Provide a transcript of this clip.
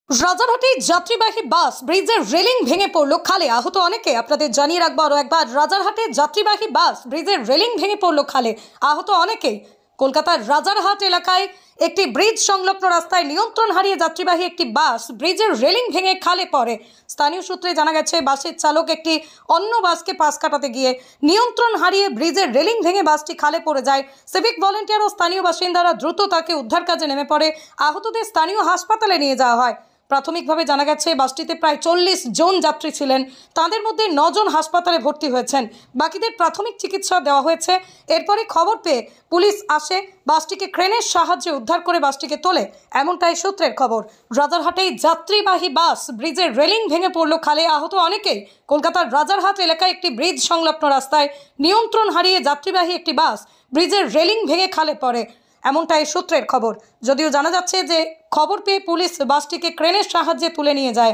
রাজারহাটে যাত্রীবাহী বাস ব্রিজের রেলিং ভেঙে পড়ল খালে, আহত অনেকে। আপনাদের জানিয়ে রাখবো আরও একবার, রাজারহাটে যাত্রীবাহী বাস ব্রিজের রেলিং ভেঙে পড়ল খালে, আহত অনেকেই। কলকাতার রাজারহাট এলাকায় একটি ব্রিজ সংলগ্ন রাস্তায় নিয়ন্ত্রণ হারিয়ে যাত্রীবাহী একটি বাস ব্রিজের রেলিং ভেঙে খালে পড়ে। স্থানীয় সূত্রে জানা গেছে, বাসের চালক একটি অন্য বাসকে পাশ কাটাতে গিয়ে নিয়ন্ত্রণ হারিয়ে ব্রিজের রেলিং ভেঙে বাসটি খালে পড়ে যায়। সিভিক ভলেন্টিয়ার ও স্থানীয় বাসিন্দারা দ্রুত তাকে উদ্ধার কাজে নেমে পড়ে। আহতদের স্থানীয় হাসপাতালে নিয়ে যাওয়া হয়। প্রাথমিকভাবে জানা গেছে, বাসটিতে প্রায় 40 জন যাত্রী ছিলেন। তাদের মধ্যে 9 জন হাসপাতালে ভর্তি হয়েছেন, বাকিদের প্রাথমিক চিকিৎসা দেওয়া হয়েছে। এরপরে খবর পেয়ে পুলিশ আসে, বাসটিকে ক্রেনের সাহায্যে উদ্ধার করে বাসটিকে তোলে, এমনটাই সূত্রের খবর। রাজারহাটেই যাত্রীবাহী বাস ব্রিজের রেলিং ভেঙে পড়ল খালে, আহত অনেকেই। কলকাতার রাজারহাট এলাকায় একটি ব্রিজ সংলগ্ন রাস্তায় নিয়ন্ত্রণ হারিয়ে যাত্রীবাহী একটি বাস ব্রিজের রেলিং ভেঙে খালে পড়ে, এমনটাই সূত্রের খবর। যদিও জানা যাচ্ছে যে খবর পেয়ে পুলিশ বাসটিকে ক্রেনের সাহায্যে তুলে নিয়ে যায়।